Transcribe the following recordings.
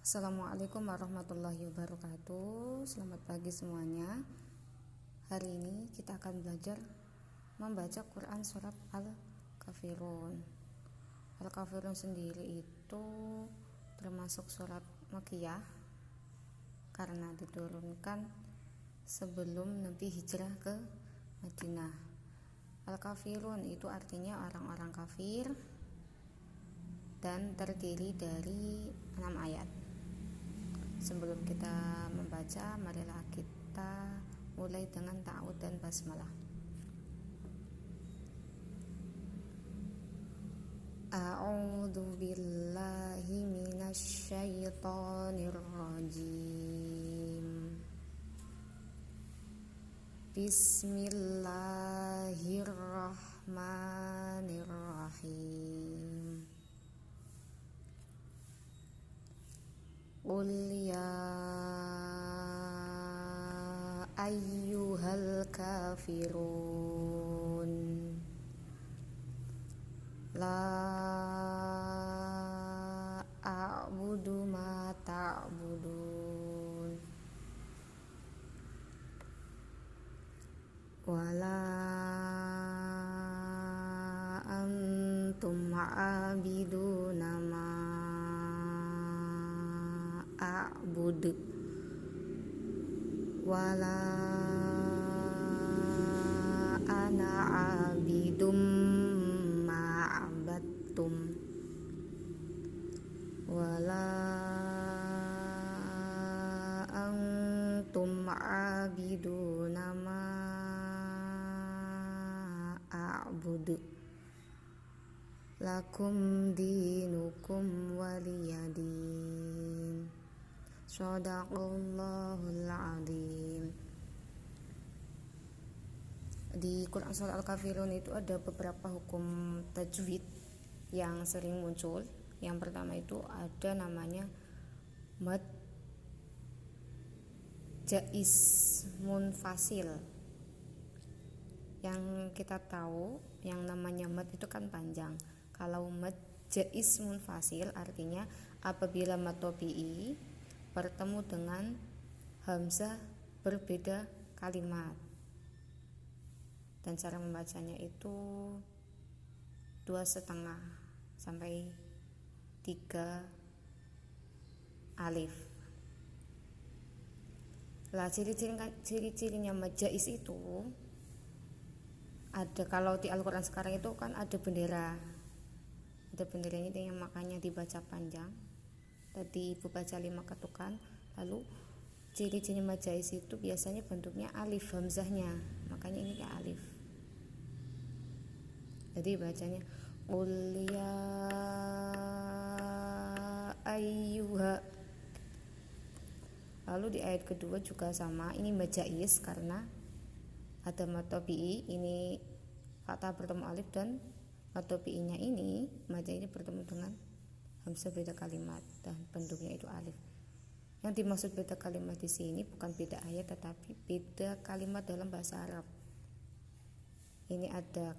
Assalamualaikum warahmatullahi wabarakatuh. Selamat pagi semuanya. Hari ini kita akan belajar membaca Quran surat Al-Kafirun. Al-Kafirun sendiri itu termasuk surat Makkiyah karena diturunkan sebelum Nabi hijrah ke Madinah. Al-Kafirun itu artinya orang-orang kafir dan terdiri dari 6 ayat. Sebelum kita membaca, marilah kita mulai dengan ta'awud dan basmalah. A'udzu billahi minasy syaithanir rajim. Bismillahirrahmanirrahim. Qul ya ayyuhal kafirun la a'budu ma ta'budun wala antum a'abiduna ma a'budu wala ana abidum ma'abattum wala antum abiduna ma a'budu lakum dinukum waliyadin. Shadaqallahul azim. Di Quran Surat Al-Kafirun itu ada beberapa hukum tajwid yang sering muncul. Yang pertama itu ada namanya mad jaiz munfasil. Yang kita tahu yang namanya mad itu kan panjang. Kalau mad jaiz munfasil artinya apabila mad tabi'i bertemu dengan hamzah berbeda kalimat, dan cara membacanya itu 2,5 sampai 3 alif. Lah ciri-cirinya mad jaiz itu ada, kalau di Al-Quran sekarang itu kan ada bendera, ini yang makanya dibaca panjang. Tadi ibu baca 5 ketukan. Lalu ciri-ciri mad jaiz itu biasanya bentuknya alif hamzahnya, makanya ini kayak alif. Jadi bacanya qul ya ayyuha. Lalu di ayat kedua juga sama, ini mad jaiz karena ada mad tabi'i, ini fathah bertemu alif, dan mad tabi'inya ini mad ini bertemu dengan hamzah beda kalimat dan bentuknya itu alif. Yang dimaksud beda kalimat di sini bukan beda ayat tetapi beda kalimat dalam bahasa Arab. Ini ada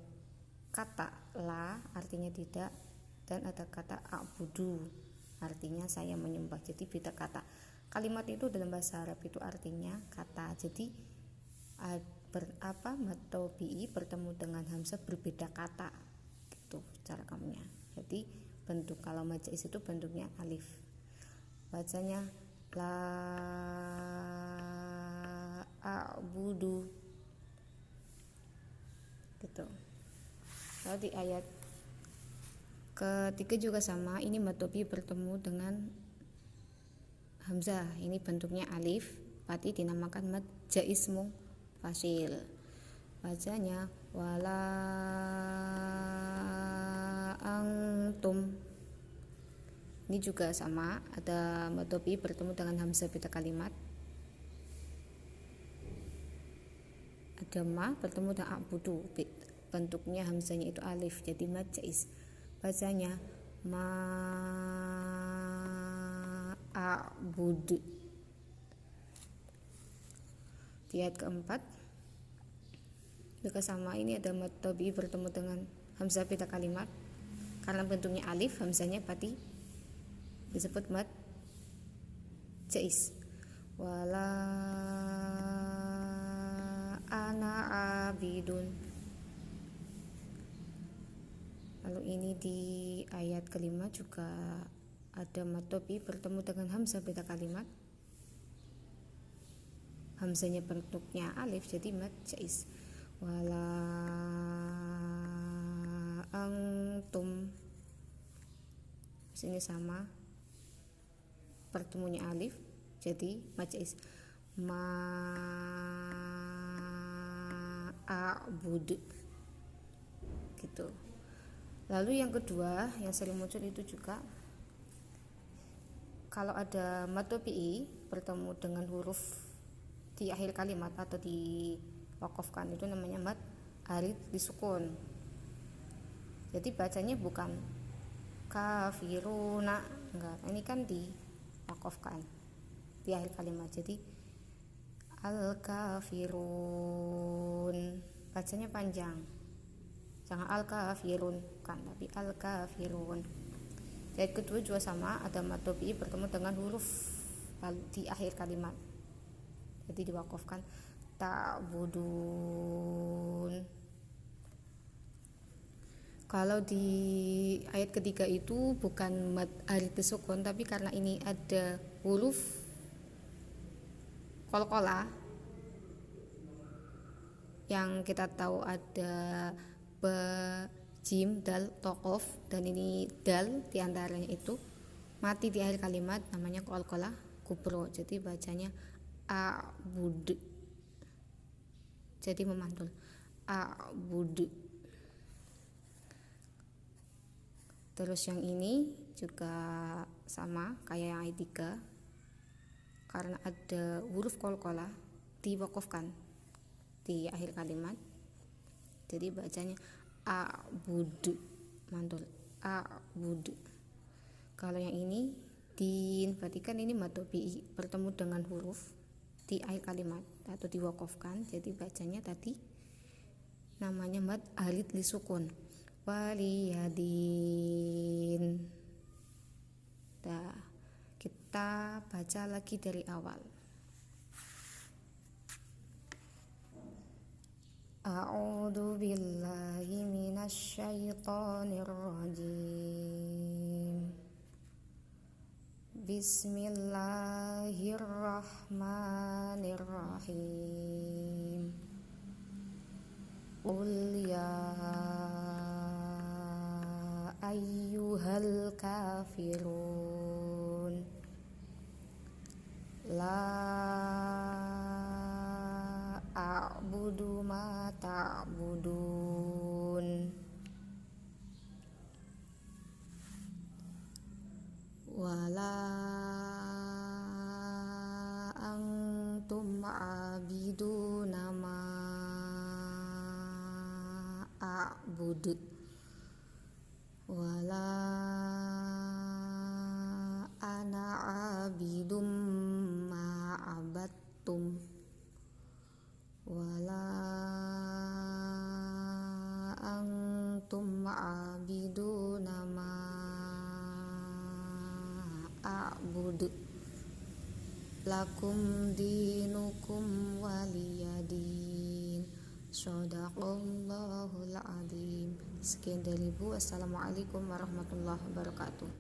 kata la artinya tidak, dan ada kata a'budu artinya saya menyembah. Jadi beda kata. Kalimat itu dalam bahasa Arab itu artinya kata. Jadi mad tabi'i bertemu dengan hamzah berbeda kata. Gitu cara kamunya. Jadi bentuk kalau mad jaiz itu bentuknya alif. Bacanya la a'budu gitu. Lalu di ayat ketiga juga sama, ini mad tabi'i bertemu dengan hamzah, ini bentuknya alif, berarti dinamakan mad jaiz munfasil. Bacanya wala antum. Ini juga sama, ada mad tabi'i bertemu dengan hamzah beda kalimat. Ada ma bertemu dengan a'budu, bentuknya hamzahnya itu alif, jadi mad jaiz. Bacanya ma a'budu. Di ayat keempat juga sama, ini ada mad tabi'i bertemu dengan hamzah beda kalimat. Karena bentuknya alif, hamzahnya berarti disebut mad jais. Wala ana abidun. Lalu ini di ayat kelima juga ada mad topi bertemu dengan hamzah beda kalimat. Hamzahnya bentuknya alif jadi mad jais. Wala antum, sini sama pertemunya alif jadi mad jais. Ma a'bud gitu. Lalu yang kedua yang sering muncul itu juga kalau ada mad topi'i bertemu dengan huruf di akhir kalimat atau di wakofkan, itu namanya mad arid disukun. Jadi bacanya bukan kafiruna, enggak, ini kan di wakofkan di akhir kalimat, jadi al kafirun, bacanya panjang, jangan al kafirun kan, tapi al kafirun. Ayat kedua juga sama, ada mad topi'i bertemu dengan huruf di akhir kalimat, jadi diwakofkan ta'budun. Kalau di ayat ketiga itu bukan mad arid disukun, tapi karena ini ada huruf qalqalah yang kita tahu ada ba, jim, dal, toqof, dan ini dal diantaranya itu mati di akhir kalimat, namanya qalqalah kubro, jadi bacanya a'bud, jadi memantul a'bud. Terus yang ini juga sama kayak yang ayat 3, karena ada huruf qalqalah diwakofkan di akhir kalimat, jadi bacanya a'bud, mantul a'bud. Kalau yang ini berarti kan ini mad topi'i bertemu dengan huruf di akhir kalimat atau diwakofkan, jadi bacanya tadi namanya mad arid lisukun, waliyadin. Nah, kita baca lagi dari awal. A'udzu billahi minasy syaithanir rajim. Bismillahirrahmanirrahim. Qul ya ayyuhal kafirun la a'budu ma ta'budun wala antum a'biduna ma a'budu wala ana abidum ma abattum wala antum abiduna ma a'budu lakum dinukum waliyadin. Shadaqallahul adzim. Sekian dari Ibu. Assalamualaikum warahmatullahi wabarakatuh.